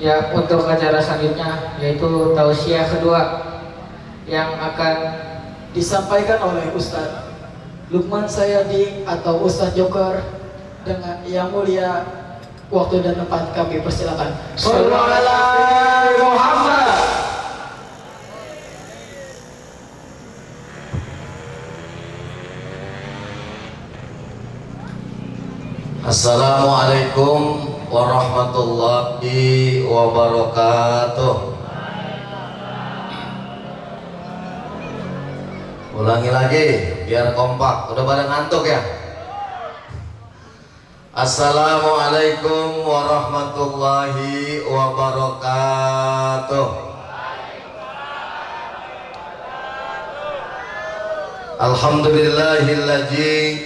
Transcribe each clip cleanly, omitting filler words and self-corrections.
Ya, untuk acara selanjutnya yaitu tausiah kedua yang akan disampaikan oleh Ustadz Lukman Sayadi atau Ustadz Joker dengan yang mulia. Waktu dan tempat kami persilakan. Sallallahu alaihi Muhammad. Assalamualaikum warahmatullahi wabarakatuh. Ulangi lagi biar kompak. Udah pada ngantuk ya? Assalamualaikum warahmatullahi wabarakatuh. Alhamdulillahilladzi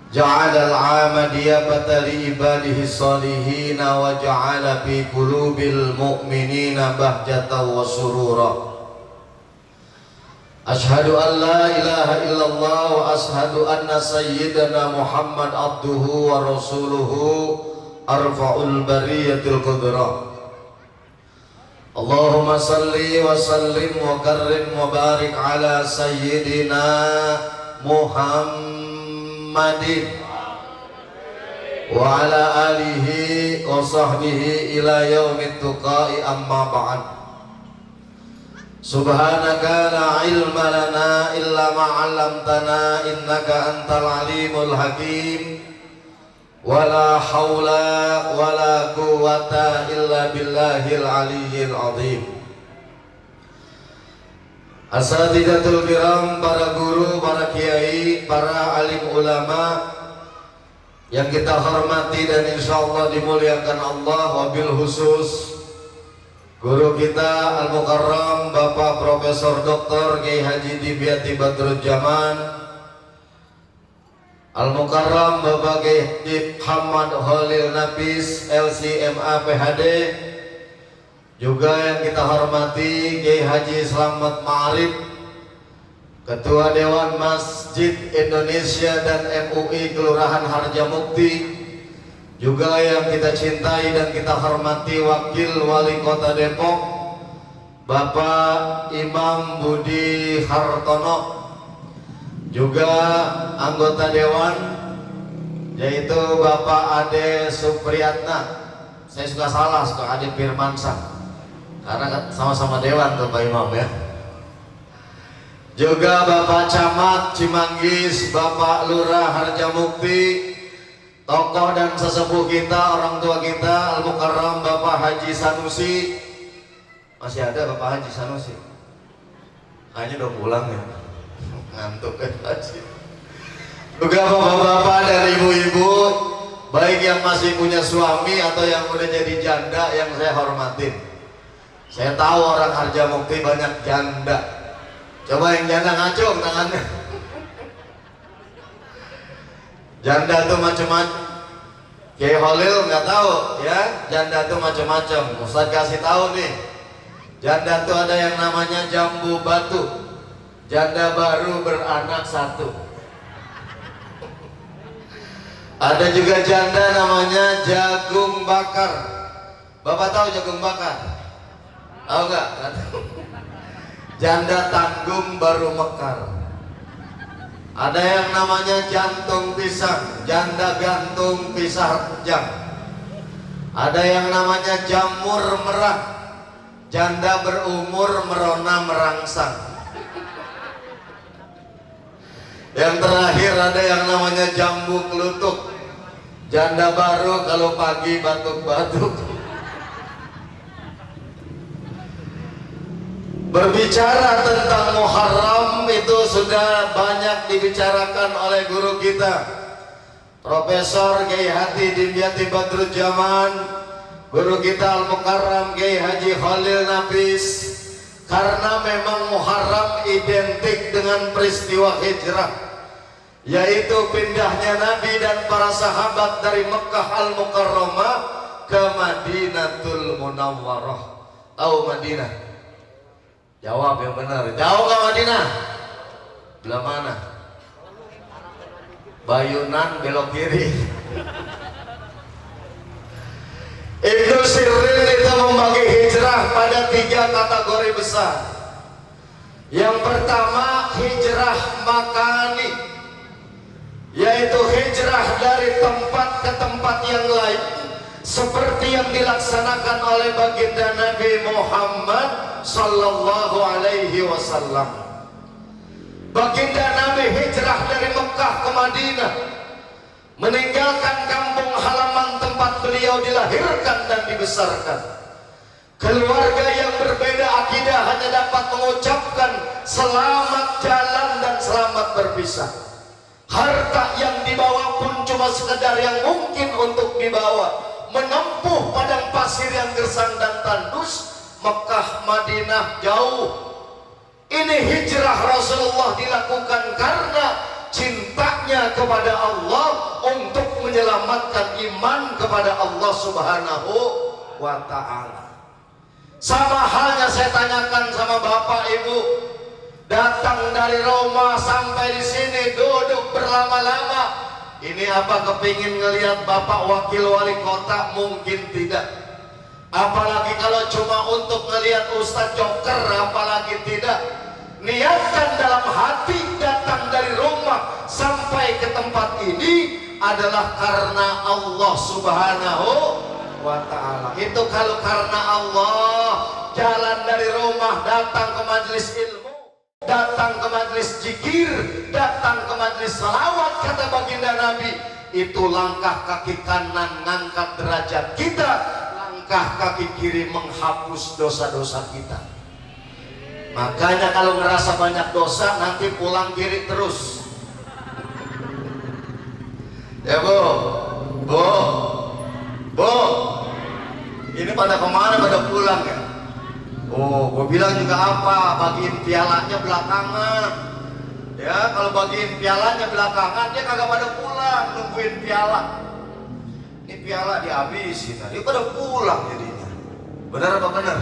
ja'ala al-'ama diyabata li ibadihi shalihin wa ja'ala fi qulubil mu'minina bahjatan wa surura. Ashhadu an la ilaha illallah wa ashhadu anna sayyidana Muhammad abduhu wa rasuluhu arfa'ul bariyatil qudra. Allahumma salli wa sallim wa karrim wa barik ala sayyidina Muhammadin wa ala alihi wa sahbihi ila yaumit tuqai amma ba'd. Subhanaka la ilma lana illa ma 'allamtana innaka antal alimul hakim. Wala haula wala quwwata illa billahil aliyyil azim. Asatidatul kiram, para guru, para kiai, para alim ulama yang kita hormati dan insyaallah dimuliakan Allah, wabil khusus guru kita Al-Mukarram Bapak Profesor Dr. Kiai Haji Dimyati Badruzzaman, Al-Mukarram Bapak Kiai Haji Muhammad Khalil Nafis LCMA PhD, juga yang kita hormati Kiai Haji Slamet Ma'arif, Ketua Dewan Masjid Indonesia dan MUI Kelurahan Harjamukti, juga yang kita cintai dan kita hormati Wakil Wali Kota Depok Bapak Imam Budi Hartono, juga anggota Dewan yaitu Bapak Ade Supriyatna. Saya suka salah, suka Ade Firmansyah karena sama-sama Dewan tuh Pak Imam ya. Juga Bapak Camat Cimanggis, Bapak Lurah Harjamukti, tokoh dan sesepuh kita, orang tua kita Al-Mukarram Bapak Haji Sanusi. Masih ada Bapak Haji Sanusi? Kayaknya udah pulang ya, ngantuk kan Haji. Juga bapak-bapak dan ibu-ibu, baik yang masih punya suami atau yang udah jadi janda yang saya hormatin. Saya tahu orang Harjamukti banyak janda. Coba yang janda ngacung tangannya. Janda tuh macam-macam. Kiai Khalil nggak tahu ya, janda tuh macam-macam. Ustaz kasih tahu nih, janda tuh ada yang namanya jambu batu, janda baru beranak satu. Ada juga janda namanya jagung bakar. Bapak tahu jagung bakar? Tahu nggak? Janda tanggung baru mekar. Ada yang namanya jantung pisang, janda gantung pisah jam. Ada yang namanya jamur merah, janda berumur merona merangsang. Yang terakhir ada yang namanya jambu kelutuk, janda baru kalau pagi batuk-batuk. Berbicara tentang Muharram itu sudah banyak dibicarakan oleh guru kita Profesor Kiai Haji Dimyati Badruzzaman, guru kita Al-Mukarram Kiai Haji Khalil Nafis. Karena memang Muharram identik dengan peristiwa hijrah, yaitu pindahnya Nabi dan para sahabat dari Mekah Al-Mukarramah ke Madinatul Munawwarah. Tahu Madinah? Jawab yang benar. Jauh ke Madinah? Belah mana? Bayunan belok kiri. Ibnu Sirin pada 3 kategori besar. Yang pertama, hijrah makani, yaitu hijrah dari tempat ke tempat yang lain, seperti yang dilaksanakan oleh baginda Nabi Muhammad sallallahu alaihi wasallam. Baginda Nabi hijrah dari Mekah ke Madinah, meninggalkan kampung halaman tempat beliau dilahirkan dan dibesarkan. Keluarga yang berbeda akidah hanya dapat mengucapkan selamat jalan dan selamat berpisah. Harta yang dibawa pun cuma sekedar yang mungkin untuk dibawa, menempuh padang pasir yang gersang dan tandus. Mekah Madinah jauh. Ini hijrah Rasulullah dilakukan karena cintanya kepada Allah untuk menyelamatkan iman kepada Allah Subhanahu wa ta'ala. Sama halnya saya tanyakan sama Bapak Ibu, datang dari Roma sampai di sini duduk berlama-lama, ini apa kepingin ngelihat Bapak Wakil Wali Kota? Mungkin tidak. Apalagi kalau cuma untuk ngelihat Ustadz Joker, apalagi tidak. Niatkan dalam hati datang dari Roma sampai ke tempat ini adalah karena Allah Subhanahu wa ta'ala. Itu kalau karena Allah, jalan dari rumah datang ke majelis ilmu, datang ke majelis zikir, datang ke majelis salawat, kata baginda Nabi, itu langkah kaki kanan ngangkat derajat kita, langkah kaki kiri menghapus dosa-dosa kita. Makanya kalau ngerasa banyak dosa, nanti pulang kiri terus. Ya Bu, Bu, Bu, ini pada kemana? Pada pulang ya? Oh, gue bilang juga apa? Bagiin pialanya belakangan. Ya, kalau bagiin pialanya belakangan, dia kagak pada pulang, nungguin piala. Ini piala dihabisin, dia pada pulang jadinya. Benar apa benar?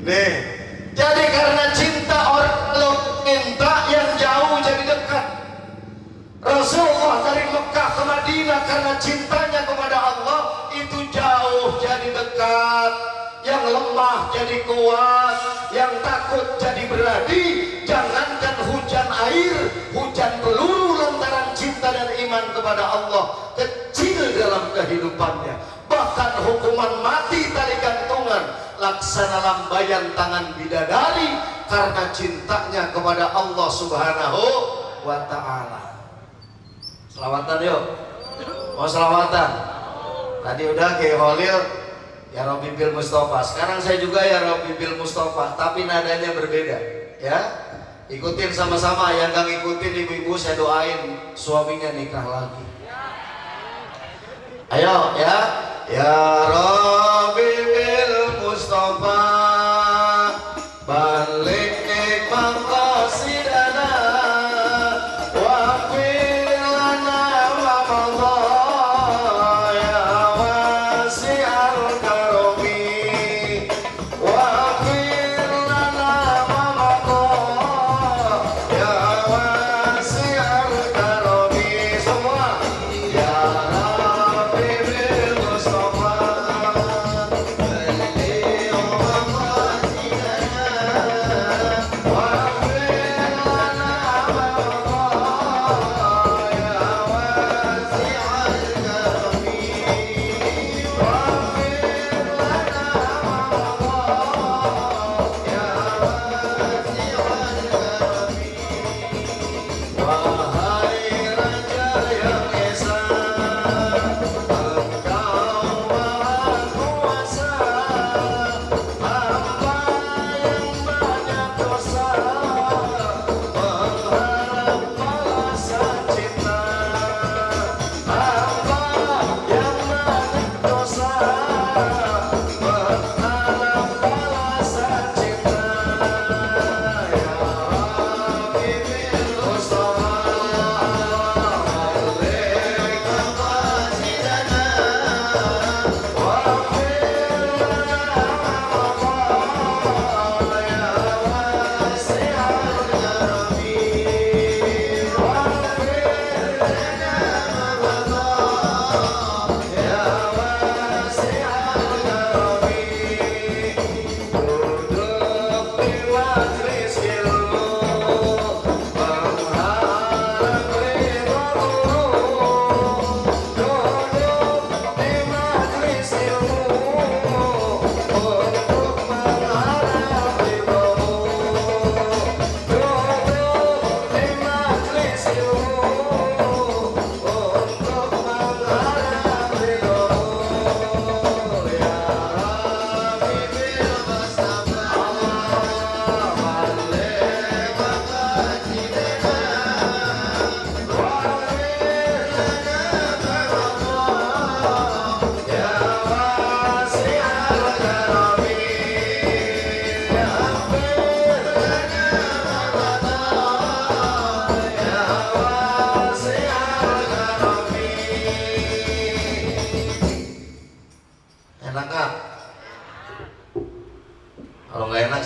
Nih, jadi karena cinta orang lo minta yang jauh jadi dekat. Rasulullah dari Mekah ke Madinah karena cintanya kepada Allah itu jauh jadi dekat. Yang lemah jadi kuat, yang takut jadi berani. Jangankan hujan air, hujan peluru lantaran cinta dan iman kepada Allah kecil dalam kehidupannya. Bahkan hukuman mati tali gantungan, laksana lambayan tangan bidadari karena cintanya kepada Allah Subhanahu wa ta'ala. Selawatan yuk. Mau selawatan? Tadi udah kayak Holil, ya Rabbi bil Mustafa. Sekarang saya juga ya Rabbi bil Mustafa, tapi nadanya berbeda. Ya, ikutin sama-sama. Yang gak ngikutin ibu-ibu saya doain suaminya nikah lagi. Ayo ya. Ya Rabbi bil Mustafa, balik maqasidana wa fir lana Ramadhan ya wasi'al karami wa fir lana Ramadhan ya wasi'al karami. Semua ya Rabbi bil Mustafa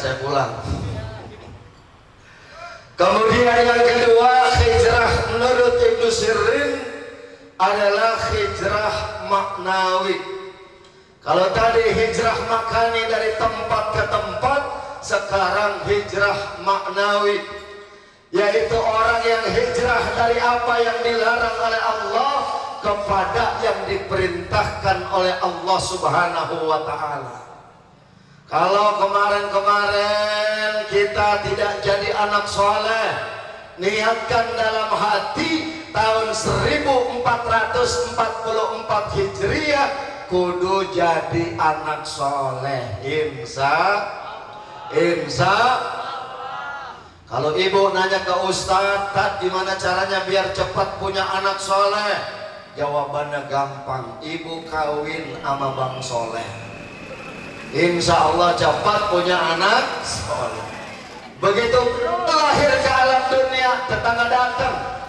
saya pulang. Kemudian yang kedua, hijrah menurut Ibnu Sirin adalah hijrah maknawi. Kalau tadi hijrah makani dari tempat ke tempat, sekarang hijrah maknawi, yaitu orang yang hijrah dari apa yang dilarang oleh Allah kepada yang diperintahkan oleh Allah Subhanahu wa ta'ala. Kalau kemarin-kemarin kita tidak jadi anak soleh, niatkan dalam hati tahun 1444 Hijriah kudu jadi anak soleh. Insya. Kalau ibu nanya ke Ustadz, "Tat, gimana caranya biar cepat punya anak soleh?" Jawabannya gampang, ibu kawin sama bang soleh. Insya Allah cepat punya anak soleh. Begitu lahir ke alam dunia, tetangga datang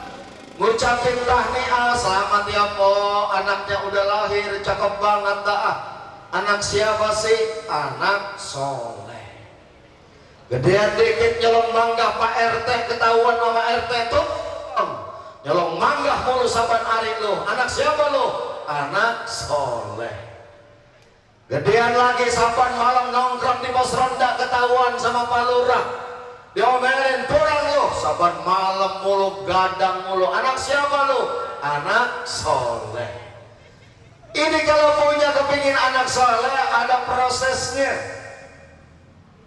ngucapin tahniah, "Selamat ya po, anaknya udah lahir, cakep banget dah." Anak siapa sih? Anak soleh. Gedean dikit nyolong mangga Pak RT, ketahuan sama RT tuh nyolong mangga mulu saban hari lo. Anak siapa lo? Anak soleh. Gedean lagi saban malam nongkrong di pos ronda, ketahuan sama Pak Lurah, diomelin, "Pulang lo, saban malam mulu, gadang mulu." Anak siapa lo? Anak soleh. Ini kalau punya kepingin anak soleh, ada prosesnya.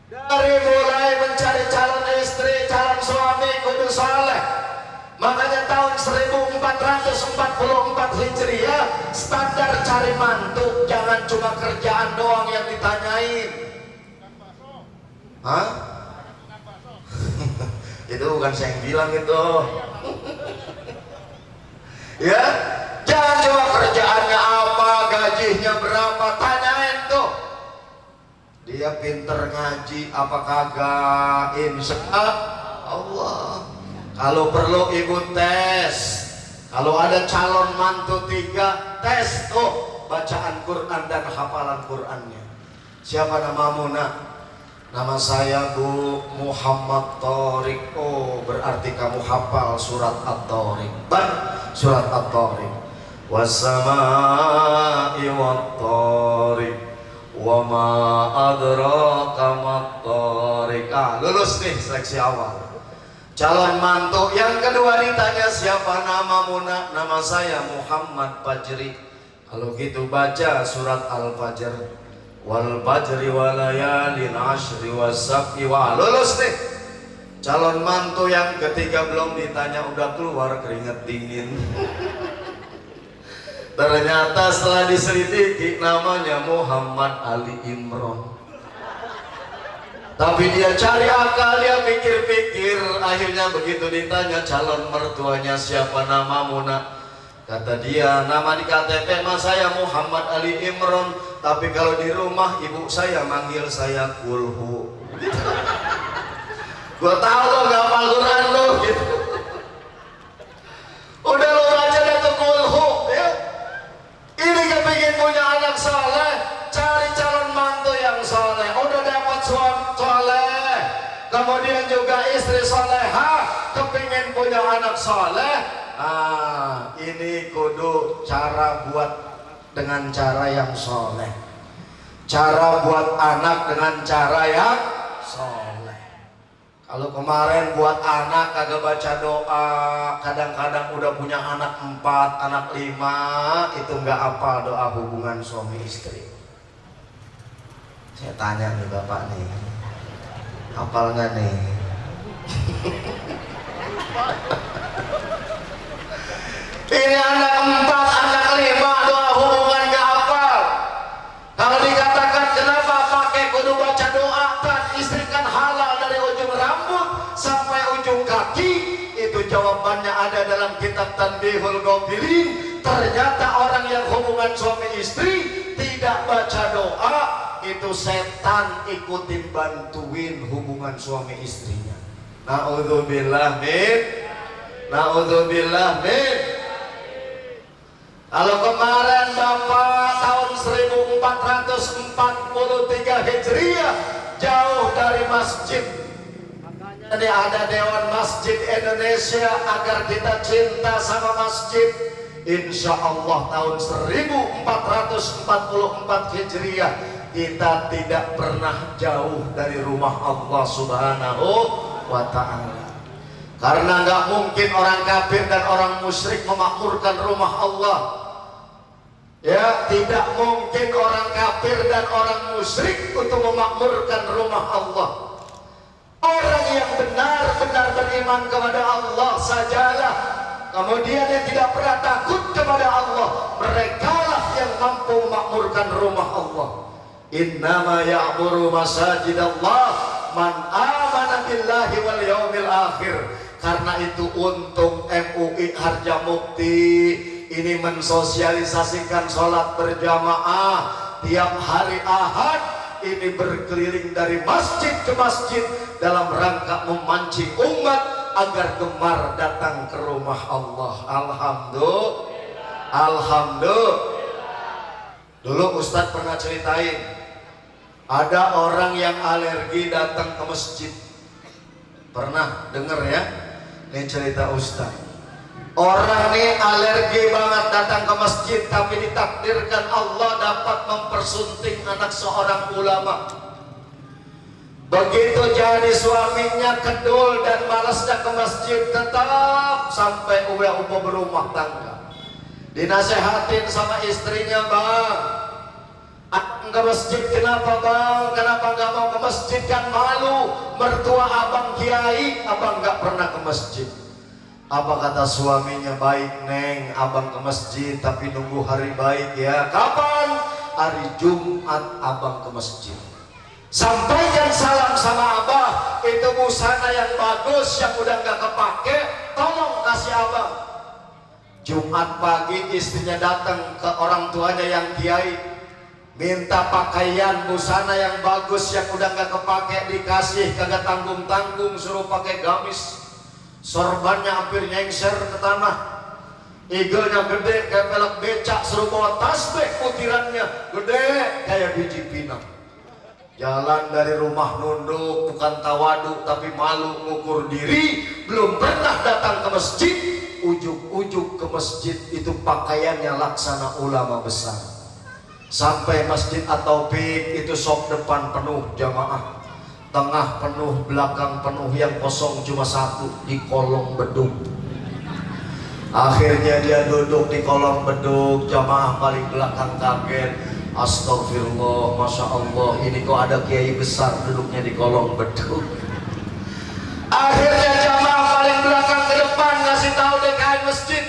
Dari mulai mencari calon istri, calon suami kudu soleh. Makanya tahun 1444 Hijriah standar cari mantu jangan cuma kerjaan doang yang ditanyain. Hah? Itu bukan saya yang bilang itu. Ya, jangan cuma kerjaannya apa, gajinya berapa, tanyain tuh. Dia pinter ngaji apa kagak? Insya Allah. Kalau perlu ibu tes. Kalau ada calon mantu 3, tes tuh bacaan Quran dan hafalan Qurannya. Siapa namamu nak? Nama saya Bu Muhammad Thorik. Oh, berarti kamu hafal surat At-Thorik. Surat At-Thorik. Wassama'i wat-Thorik, wa ma adraka mat-Thorik. Lulus nih seleksi awal. Calon mantu yang kedua ditanya, "Siapa namamu nak?" "Nama saya Muhammad Fajri." Kalau gitu baca surat Al-Fajr. Wal fajri wa layalin ashri was-sab'i wa. Lulus nih. Calon mantu yang ketiga belum ditanya udah keluar keringet dingin. Ternyata setelah diselidiki namanya Muhammad Ali Imron. Tapi dia cari akal, dia pikir-pikir. Akhirnya begitu ditanya calon mertuanya, "Siapa namamu nak?" Kata dia, "Nama di KTP mas saya Muhammad Ali Imron, tapi kalau di rumah ibu saya manggil saya Kulhu." Gua tahu lo gak hafal Quran lo gitu. Udah lo baca dah tuh Kulhu ya. Ini kepingin punya anak soleh, cari calon mantu yang soleh. Udah dapat suami soleh, kemudian juga istri solehah, kepingin punya anak soleh. Ini kudu cara buat dengan cara yang soleh, cara buat anak dengan cara yang soleh. Kalau kemarin buat anak kagak baca doa, kadang-kadang udah punya anak 4, anak 5, itu nggak apa doa hubungan suami istri. Saya tanya nih bapak nih, hafal nggak nih? Ini anak 4, anak 5, doa hubungan nggak hafal. Kalau dikatakan kenapa pakai kudu baca doa, kan istri kan halal dari ujung rambut sampai ujung kaki. Itu jawabannya ada dalam kitab Tanbihul Ghafilin. Ternyata orang yang hubungan suami istri tidak baca doa, itu setan ikutin bantuin hubungan suami istrinya. Na'udzubillah min. Na'udzubillah min. Kalau kemarin Bapak tahun 1443 Hijriah jauh dari masjid. Ini ada Dewan Masjid Indonesia agar kita cinta sama masjid. Insya Allah tahun 1444 Hijriah kita tidak pernah jauh dari rumah Allah Subhanahu wa Ta'ala. Karena nggak mungkin orang kafir dan orang musyrik memakmurkan rumah Allah. Ya, tidak mungkin orang kafir dan orang musyrik untuk memakmurkan rumah Allah. Orang yang benar-benar beriman kepada Allah sajalah, kemudian yang tidak pernah takut kepada Allah, merekalah yang mampu memakmurkan rumah Allah. Innama ya'muru masajidallah man amana billahi wal yaumil akhir. Karena itu untung MUI Harjamukti ini mensosialisasikan sholat berjamaah tiap hari Ahad. Ini berkeliling dari masjid ke masjid dalam rangka memancing umat agar gemar datang ke rumah Allah. Alhamdulillah. Alhamdulillah. Dulu Ustadz pernah ceritain, ada orang yang alergi datang ke masjid. Pernah dengar ya? Ini cerita Ustadz. Orang ini alergi banget datang ke masjid, tapi ditakdirkan Allah dapat mempersunting anak seorang ulama. Begitu jadi suaminya kedul dan malasnya ke masjid, tetap sampai udah berumah tangga. Dinasehatin sama istrinya, bang, abang ke masjid kenapa bang? Kenapa nggak mau ke masjid? Kan malu, mertua abang kiai, abang nggak pernah ke masjid. Apa kata suaminya? Baik neng, abang ke masjid tapi nunggu hari baik ya. Kapan? Hari Jumat abang ke masjid. Sampaikan salam sama abah, itu busana yang bagus yang udah gak kepake, tolong kasih abang. Jumat pagi istrinya datang ke orang tuanya yang kiai, minta pakaian busana yang bagus yang udah gak kepake, dikasih kagak tanggung-tanggung, suruh pakai gamis. Sorbannya hampir nyengser ke tanah, igelnya gede kayak pelek becak, suruh bawa tasbih putirannya gede kayak biji pinang. Jalan dari rumah nunduk, bukan tawadu tapi malu ngukur diri, belum pernah datang ke masjid. Ujuk-ujuk ke masjid itu pakaiannya laksana ulama besar. Sampai masjid At-Taufik itu sok depan penuh jamaah, tengah penuh, belakang penuh, yang kosong cuma satu di kolong beduk. Akhirnya dia duduk di kolong beduk, jamaah paling belakang kaget. Astagfirullah, Masya Allah, ini kok ada kiai besar duduknya di kolong beduk. Akhirnya jamaah paling belakang ke depan ngasih tahu DKM masjid,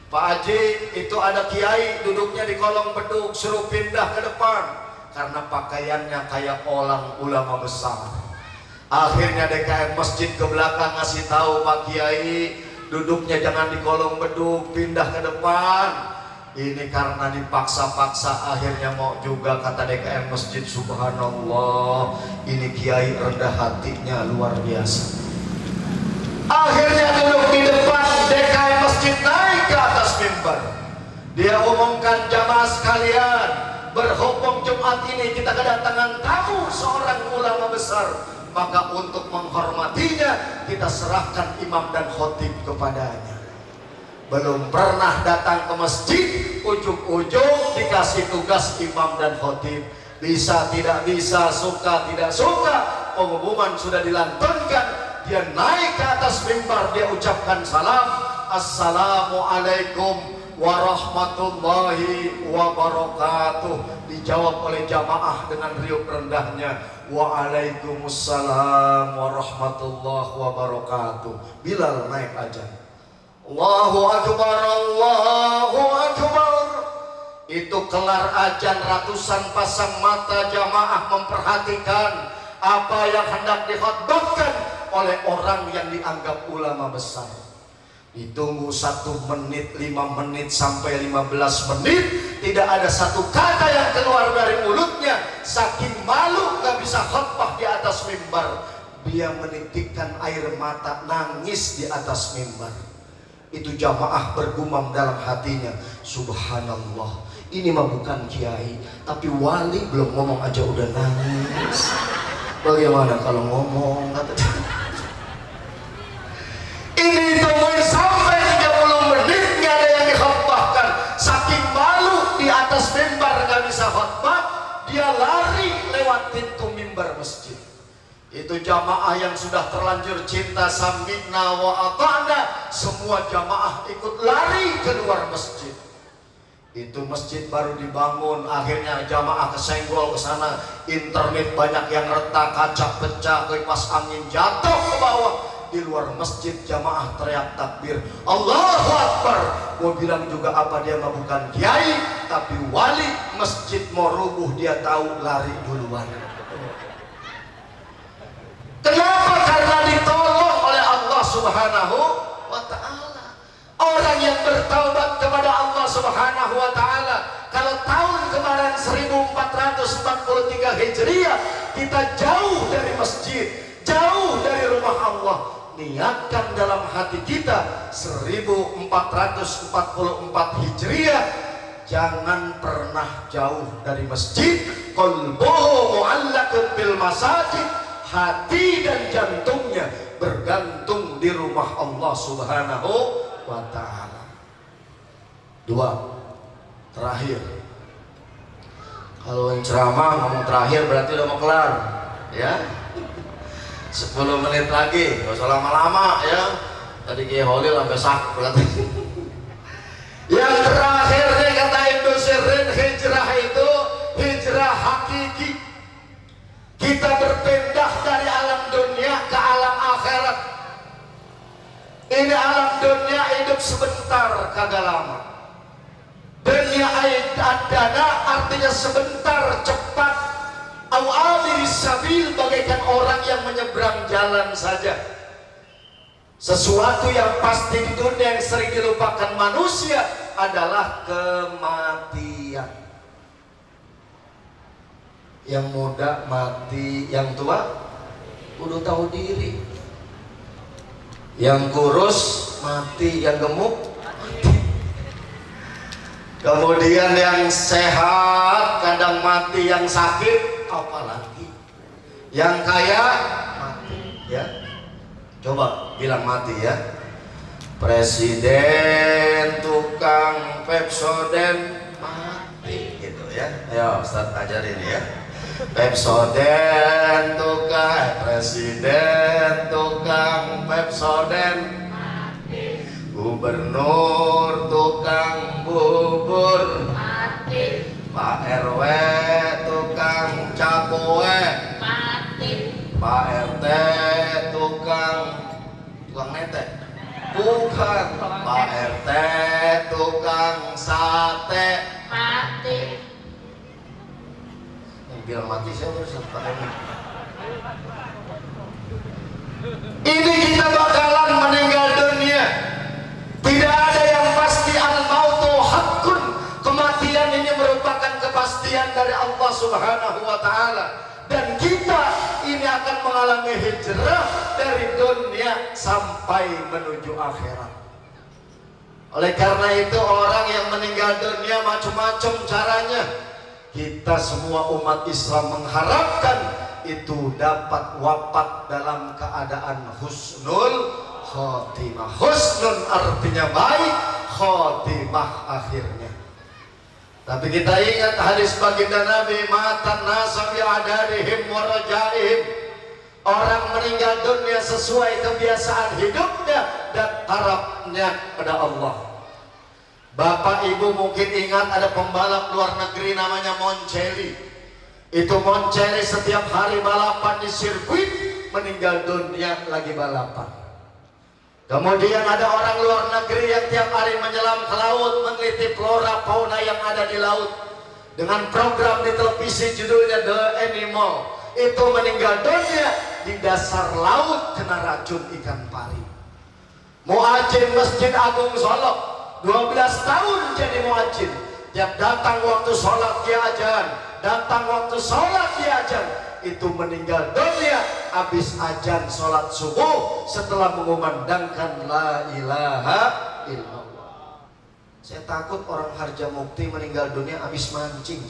Pak Haji, itu ada kiai duduknya di kolong beduk, suruh pindah ke depan karena pakaiannya kayak orang ulama besar. Akhirnya DKM masjid ke belakang ngasih tahu, Pak Kiai, duduknya jangan di kolong beduk, pindah ke depan. Ini karena dipaksa-paksa akhirnya mau juga, kata DKM masjid. Subhanallah, ini kiai rendah hatinya luar biasa. Akhirnya duduk di depan, DKM masjid naik ke atas mimbar. Dia umumkan, jamaah sekalian, berhubung Jumat ini kita kedatangan tamu seorang ulama besar, maka untuk menghormatinya kita serahkan imam dan khotib kepadanya. Belum pernah datang ke masjid, ujung-ujung dikasih tugas imam dan khotib. Bisa tidak bisa, suka tidak suka, pengumuman sudah dilantunkan. Dia naik ke atas mimbar, dia ucapkan salam, Assalamualaikum warahmatullahi wabarakatuh. Dijawab oleh jamaah dengan riuh rendahnya, Waalaikumsalam warahmatullahi wabarakatuh. Bilal naik ajan, Allahu Akbar, Allahu Akbar. Itu kelar ajan, ratusan pasang mata jamaah memperhatikan apa yang hendak dikhotbahkan oleh orang yang dianggap ulama besar. Ditunggu 1 menit, 5 menit, sampai 15 menit, tidak ada satu kata yang keluar dari mulutnya. Saking malu gak bisa khutbah di atas mimbar, dia menitikkan air mata, nangis di atas mimbar. Itu jamaah bergumam dalam hatinya, subhanallah, ini mah bukan kiai, tapi wali belum ngomong aja udah nangis. Bagaimana kalau ngomong kata dia. Ini tungguin sampai 30 menit nggak ada yang dikhotbahkan. Saking malu di atas mimbar nggak bisa khotbah, dia lari lewat pintu mimbar masjid. Itu jamaah yang sudah terlanjur cinta sami'na wa ata'na, semua jamaah ikut lari keluar masjid. Itu masjid baru dibangun, akhirnya jamaah kesenggol ke sana, internet banyak yang retak, kaca pecah, kipas angin jatuh ke bawah. Di luar masjid jamaah teriak takbir, Allahu Akbar. Mau bilang juga apa, dia mah bukan kiai tapi wali. Masjid mau rubuh dia tahu, lari duluan. Kenapa? Karena ditolong oleh Allah Subhanahu wa ta'ala. Orang yang bertaubat kepada Allah Subhanahu wa ta'ala. Kalau tahun kemarin 1443 Hijriah kita jauh dari masjid, jauh dari rumah Allah, niatkan dalam hati kita 1444 Hijriah jangan pernah jauh dari masjid. Qalbuhu mu'allaqun bil masajid, hati dan jantungnya bergantung di rumah Allah Subhanahu wa ta'ala. Dua, terakhir. Kalau yang ceramah ngomong terakhir berarti udah mau kelar, ya. 10 menit lagi, gak usah lama-lama ya. Tadi Kiai Holil sampai sak berarti. Yang terakhir nih kata Ibnu Sirin, hijrah itu hijrah hakiki. Kita berpindah dari alam dunia ke alam akhirat. Ini alam dunia hidup sebentar, kagak lama. Dunia ad-dana artinya sebentar, cepat. Awamiris sabil, bagaikan orang yang menyeberang jalan saja. Sesuatu yang pasti di dunia yang sering dilupakan manusia adalah kematian. Yang muda mati, yang tua udah tahu diri. Yang kurus mati, yang gemuk mati. Kemudian yang sehat kadang mati, yang sakit apalagi. Yang kaya mati, ya. Coba bilang mati ya. Presiden, tukang Pepsoden mati gitu ya. Ayo Ustaz ajarin ya. Pepsoden tukang, presiden tukang Pepsoden mati. Gubernur tukang bubur mati. Pak RW tukang cakowe mati. Pak RT tukang nete bukan. Pak RT tukang sate mati. Yang bilang mati saya harus pakai ini. Kita bakalan meninggal dunia. Tidak ada yang pasti, al-mautu haqqun. Kematian ini merupakan kepastian dari Allah Subhanahu wa ta'ala. Dan kita ini akan mengalami hijrah dari dunia sampai menuju akhirat. Oleh karena itu orang yang meninggal dunia macam-macam caranya. Kita semua umat Islam mengharapkan itu dapat wafat dalam keadaan husnul khotimah. Husnul artinya baik, khotimah akhirnya. Tapi kita ingat hadis baginda Nabi, matan nasa bi'adarihim wa rajaihim. Orang meninggal dunia sesuai kebiasaan hidupnya dan harapnya pada Allah. Bapak Ibu mungkin ingat ada pembalap luar negeri namanya Moncelli. Itu Moncelli setiap hari balapan di sirkuit, meninggal dunia lagi balapan. Kemudian ada orang luar negeri yang tiap hari menyelam ke laut, meneliti flora fauna yang ada di laut. Dengan program di televisi judulnya The Animal. Itu meninggal dunia di dasar laut kena racun ikan pari. Muadzin Masjid Agung Solo 12 tahun jadi muadzin. Tiap datang waktu sholat dia ajan, datang waktu sholat dia ajan. Itu meninggal dunia habis ajan sholat subuh setelah mengumandangkan la ilaha illallah. Saya takut orang Harjamukti meninggal dunia habis mancing.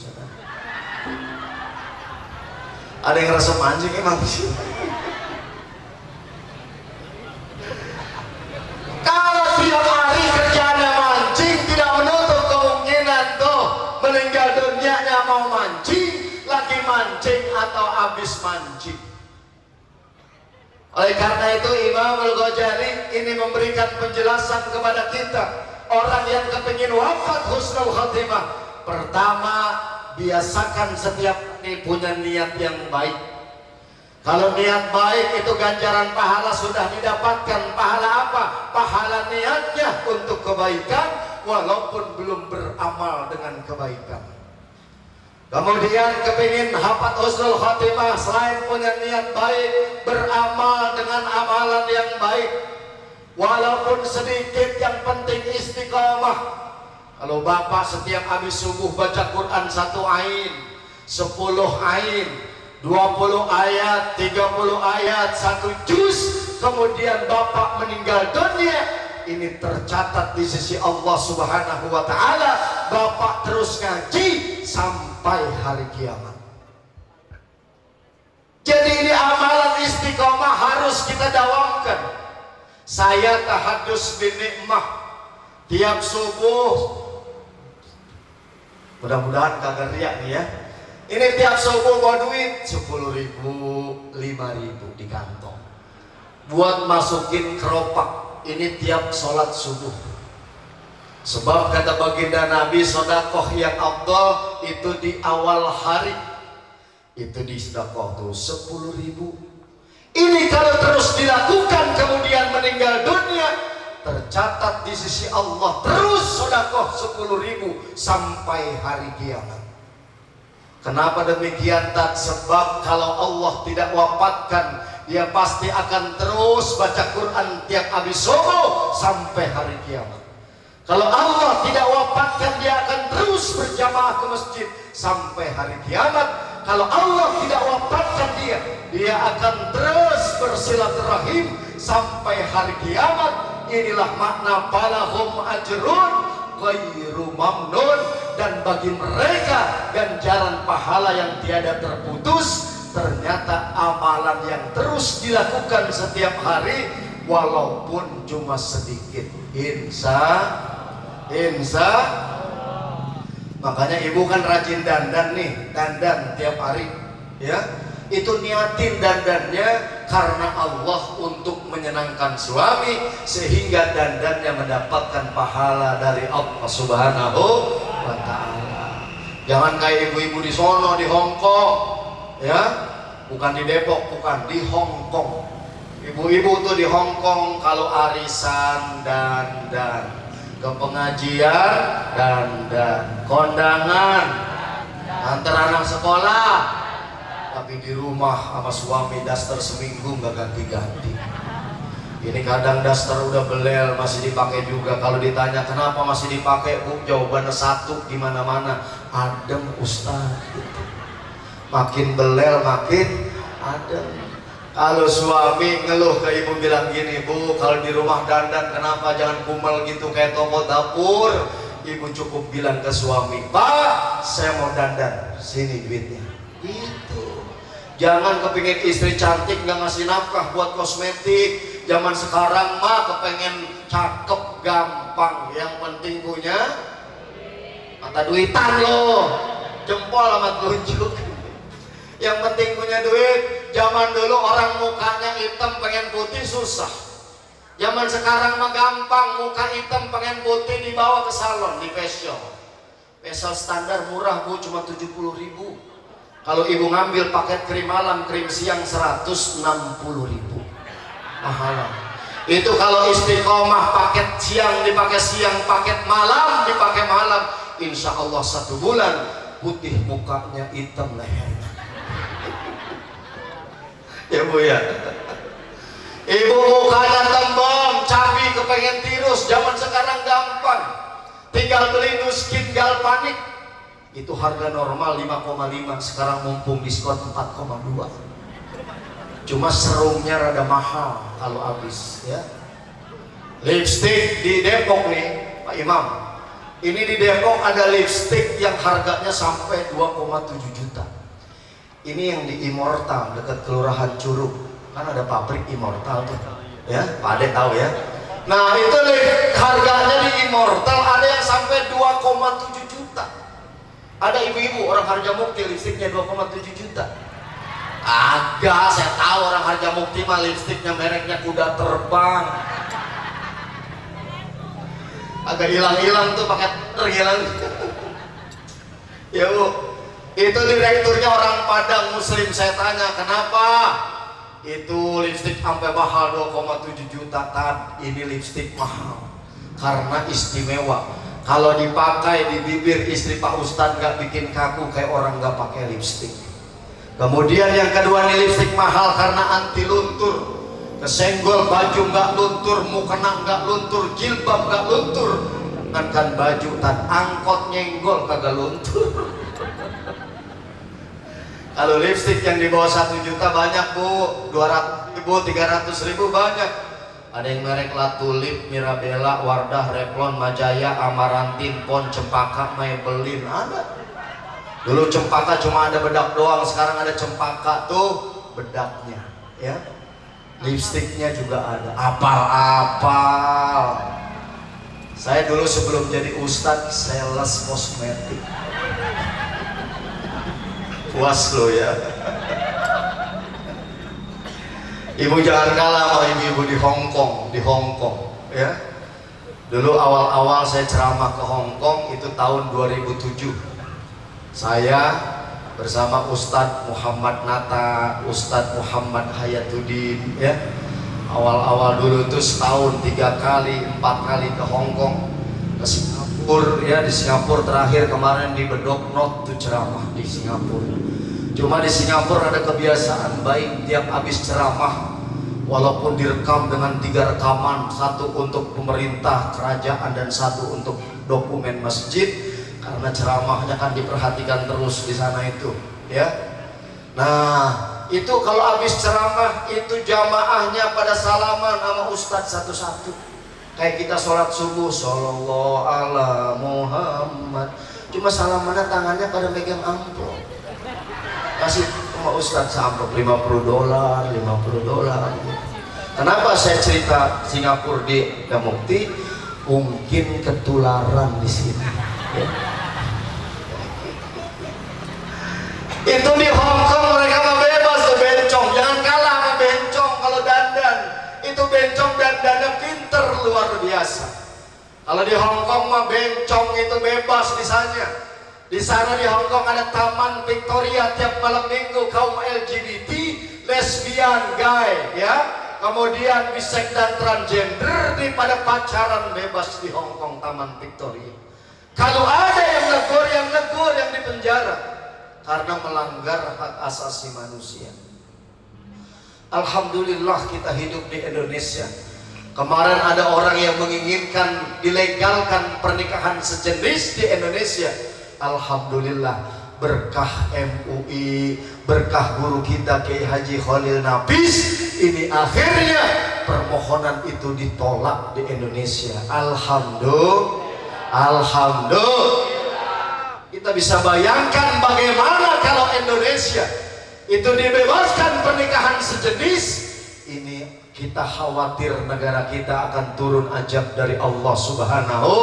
Ada yang ngerasa mancing emang sih. Kalau tiap hari kerjanya mancing, tidak menutup kemungkinan tuh meninggal dunianya mau mancing, lagi mancing atau habis mancing. Oleh karena itu Imam Al-Ghazali ini memberikan penjelasan kepada kita, orang yang kepingin wafat husnul khatimah, pertama biasakan setiap hari punya niat yang baik. Kalau niat baik itu ganjaran pahala sudah didapatkan. Pahala apa? Pahala niatnya untuk kebaikan walaupun belum beramal dengan kebaikan. Kemudian kepingin hafat husnul khatimah, selain punya niat baik, beramal dengan amalan yang baik walaupun sedikit, yang penting istiqamah. Kalau bapak setiap habis subuh baca Quran 1 ain, 10 ain, 20 ayat, 30 ayat, 1 juz, kemudian bapak meninggal dunia, ini tercatat di sisi Allah Subhanahu wa Ta'ala. Bapak terus ngaji sampai hari kiamat. Jadi ini amalan istiqomah harus kita dawamkan. Saya tahadus bin nikmah tiap subuh, mudah-mudahan kagak riak nih ya. Ini tiap subuh bawa duit 10.000, 5.000 di kantong buat masukin keropak. Ini tiap sholat subuh. Sebab kata baginda Nabi, sodakoh yang afdal itu di awal hari. Itu di sodakoh tuh 10.000. Ini kalau terus dilakukan kemudian meninggal dunia, tercatat di sisi Allah terus sodakoh 10.000 sampai hari kiamat. Kenapa demikian? Sebab kalau Allah tidak wafatkan, dia pasti akan terus baca Quran tiap habis subuh sampai hari kiamat. Kalau Allah tidak wafatkan, dia akan terus berjamaah ke masjid sampai hari kiamat. Kalau Allah tidak wafatkan dia akan terus bersilaturahim sampai hari kiamat. Inilah makna balahum ajrun ghairu mamnun, dan bagi mereka ganjaran pahala yang tiada terputus. Ternyata amalan yang terus dilakukan setiap hari walaupun cuma sedikit. Insya makanya ibu kan rajin dandan nih, dandan tiap hari ya. Itu niatin dandannya karena Allah untuk menyenangkan suami, sehingga dandannya mendapatkan pahala dari Allah Subhanahu wa Ta'ala. Jangan kayak ibu-ibu di sono di Hongkong ya, bukan di Depok, bukan di Hongkong. Ibu-ibu tuh di Hongkong kalau arisan dandan, ke pengajian dandan, kondangan, antar anak sekolah, tapi di rumah sama suami daster seminggu nggak ganti-ganti. Ini kadang daster udah belel masih dipakai juga. Kalau ditanya kenapa masih dipakai, Bu, jawabannya satu, di mana-mana adem Ustaz. Makin belel makin adem. Kalau suami ngeluh ke ibu bilang gini, Bu, kalau di rumah dandan kenapa jangan kumel gitu kayak toko dapur? Ibu cukup bilang ke suami, Pak, saya mau dandan, sini duitnya. Itu. Jangan kepingin istri cantik nggak ngasih nafkah buat kosmetik. Zaman sekarang mah kepengen cakep gampang, yang penting punya mata duitan loh, jempol sama telunjuk. Yang penting punya duit. Zaman dulu orang mukanya hitam pengen putih susah. Zaman sekarang mah gampang, muka hitam pengen putih dibawa ke salon, di facial. Facial standar murah, Bu, cuma 70.000. Kalau ibu ngambil paket krim malam, krim siang 160.000. Mahal. Itu kalau istiqomah paket siang dipakai siang, paket malam dipakai malam, insya Allah 1 bulan putih mukanya, hitam lehernya. Ya Bu ya. Ibu mukanya tembem, cabi, kepengen tirus. Zaman sekarang gampang, tinggal beli Nuskin Galvanik. Itu harga normal 5,5, sekarang mumpung diskon 4,2. Cuma serumnya rada mahal kalau habis ya. Lipstick di Depok nih Pak Imam, ini di Depok ada lipstick yang harganya sampai 2,7 juta. Ini yang di Immortal dekat Kelurahan Curug, kan ada pabrik Immortal tuh, ya Pak Ade tahu ya. Nah itu harganya di Immortal ada yang sampai 2,7 juta. Ada ibu-ibu orang Harjamukti lipstiknya 2,7 juta. Agak, saya tahu orang Harjamukti mah lipstiknya mereknya Kuda Terbang. Agak hilang-hilang tuh pakai terhilang. Ya Bu, itu direkturnya orang Padang Muslim. Saya tanya kenapa itu lipstik sampai mahal 2,7 juta. Tad, ini lipstik mahal karena istimewa. Kalau dipakai di bibir istri Pak Ustadz nggak bikin kaku kayak orang nggak pakai lipstik. Kemudian yang kedua, nih lipstik mahal karena anti luntur. Kesenggol baju nggak luntur, mukena nggak luntur, jilbab nggak luntur. Kan baju dan angkot nyenggol kagak luntur. Kalau lipstik yang di bawah 1 juta banyak Bu, 200.000, 300.000 banyak. Ada yang merek La Tulip, Mirabella, Wardah, Revlon, Majaya, Amarantin, Pon, Cempaka, Maybelline ada. Dulu cempaka cuma ada bedak doang, sekarang ada cempaka tuh bedaknya, ya. Lipstiknya juga ada. Apal-apal. Saya dulu sebelum jadi ustadz sales kosmetik. Puas lo ya. Ibu jangan kalah sama ibu-ibu di Hong Kong, ya. Dulu awal-awal saya ceramah ke Hong Kong itu tahun 2007. Saya bersama Ustadz Muhammad Nata, Ustadz Muhammad Hayatuddin, ya. Awal-awal dulu itu setahun 3 kali, 4 kali ke Hong Kong, ke Singapura, ya. Di Singapura terakhir kemarin di Bedok Not tuh ceramah di Singapura. Cuma di Singapura ada kebiasaan baik, tiap habis ceramah walaupun direkam dengan 3 rekaman, 1 untuk pemerintah kerajaan dan 1 untuk dokumen masjid. Karena ceramahnya kan diperhatikan terus di sana itu, ya. Nah, itu kalau habis ceramah itu jamaahnya pada salaman sama ustadz satu-satu. Kayak kita sholat subuh, Shallallahu ala Muhammad. Cuma salamannya tangannya pada megang amplop. Kasih sama ustadz amplop $50, $50. Kenapa saya cerita Singapura di Harjamukti? Mungkin ketularan di sini. Ya. Itu di Hong Kong mereka mah bebas tuh bencong, jangan kalah sama bencong kalau dandan. Itu bencong dandannya pinter luar biasa. Kalau di Hong Kong mah bencong itu bebas misalnya. Di sana di Hong Kong ada Taman Victoria tiap malam minggu kaum LGBT, lesbian, gay, ya. Kemudian bisex dan transgender di pada pacaran bebas di Hong Kong Taman Victoria. Kalau ada yang negur yang dipenjara karena melanggar hak asasi manusia. Alhamdulillah kita hidup di Indonesia. Kemarin ada orang yang menginginkan dilegalkan pernikahan sejenis di Indonesia. Alhamdulillah berkah MUI, berkah guru kita Kiai Haji Khalil Nafis, ini akhirnya permohonan itu ditolak di Indonesia. Alhamdulillah. Kita bisa bayangkan bagaimana kalau Indonesia itu dibebaskan pernikahan sejenis. Ini kita khawatir negara kita akan turun azab dari Allah Subhanahu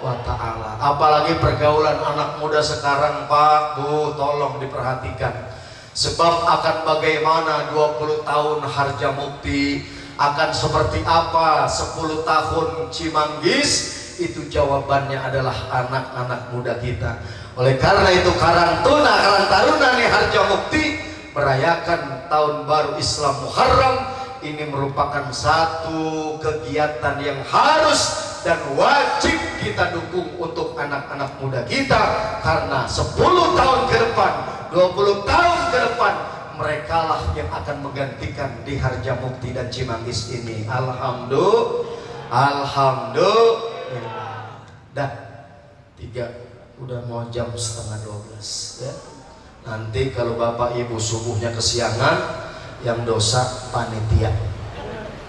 wa ta'ala. Apalagi pergaulan anak muda sekarang, Pak, Bu, tolong diperhatikan. Sebab akan bagaimana 20 tahun Harjamukti, akan seperti apa 10 tahun Cimanggis, itu jawabannya adalah anak-anak muda kita. Oleh karena itu Karang Taruna nih Harjamukti merayakan tahun baru Islam Muharram. Ini merupakan satu kegiatan yang harus dan wajib kita dukung untuk anak-anak muda kita, karena 10 tahun ke depan, 20 tahun ke depan, merekalah yang akan menggantikan di Harjamukti dan Cimanggis ini. Alhamdulillah. Dah 3 udah mau jam setengah 12 ya. Nanti kalau Bapak Ibu subuhnya kesiangan, yang dosa panitia,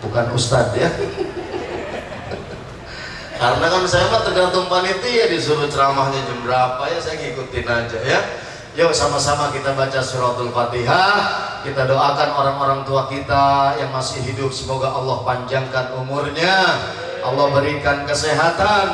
bukan ustadz ya. Karena kan saya mah tergantung panitia, disuruh ceramahnya jam berapa ya saya ngikutin aja ya. Yuk sama-sama kita baca suratul Fatihah. Kita doakan orang-orang tua kita yang masih hidup, semoga Allah panjangkan umurnya, Allah berikan kesehatan,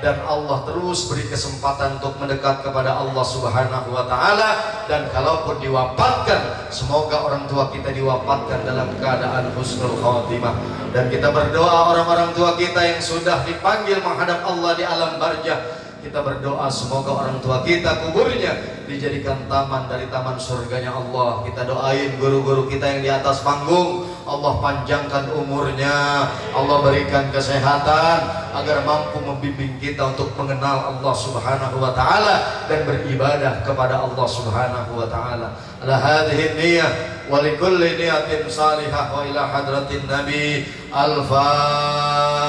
dan Allah terus beri kesempatan untuk mendekat kepada Allah Subhanahu wa Ta'ala. Dan kalaupun diwafatkan, semoga orang tua kita diwafatkan dalam keadaan husnul khatimah. Dan kita berdoa orang-orang tua kita yang sudah dipanggil menghadap Allah di alam barzah, kita berdoa semoga orang tua kita kuburnya dijadikan taman dari taman surganya Allah. Kita doain guru-guru kita yang di atas panggung, Allah panjangkan umurnya, Allah berikan kesehatan agar mampu membimbing kita untuk mengenal Allah Subhanahu wa Ta'ala dan beribadah kepada Allah Subhanahu wa Ta'ala. Ala hadhihi niyyah wa likulli niyatin salihah wa ila hadratin Nabi. Al-Fatihah.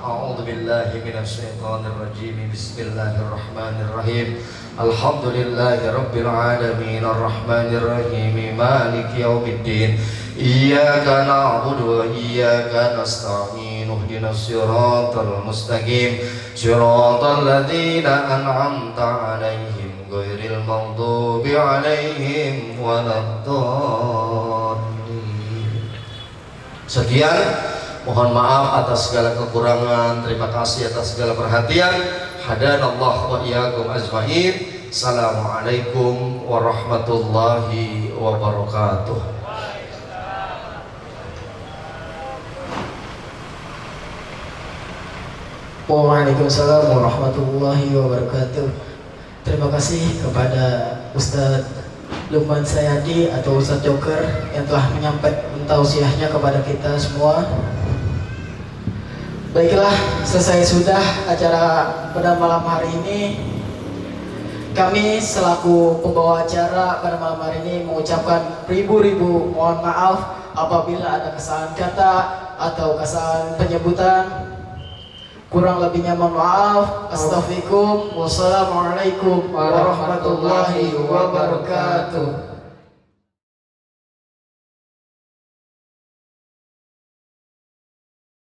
A'udzu billahi minasy syaithanir rajim. Bismillahirrahmanirrahim. Alhamdulillahi rabbil alamin arrahmanir rahim maliki yaumiddin. Iyyaka na'budu wa iyyaka nasta'in. Ihdinas siratal mustaqim. Siratal ladzina an'amta 'alaihim ghairil maghdubi 'alaihim waladdallin. Sekian. Mohon maaf atas segala kekurangan. Terima kasih atas segala perhatian. Hadanallah wa iyyakum ajmain. Assalamualaikum warahmatullahi wabarakatuh. Waalaikumsalam warahmatullahi wabarakatuh. Terima kasih kepada Ustadz Lukman Sayadi atau Ustadz Joker yang telah menyampaikan tausiahnya kepada kita semua. Baiklah, selesai sudah acara pada malam hari ini. Kami selaku pembawa acara pada malam hari ini mengucapkan ribu-ribu mohon maaf apabila ada kesalahan kata atau kesalahan penyebutan. Kurang lebihnya mohon maaf. Astaghfirullahaladzim. Wassalamualaikum warahmatullahi wabarakatuh.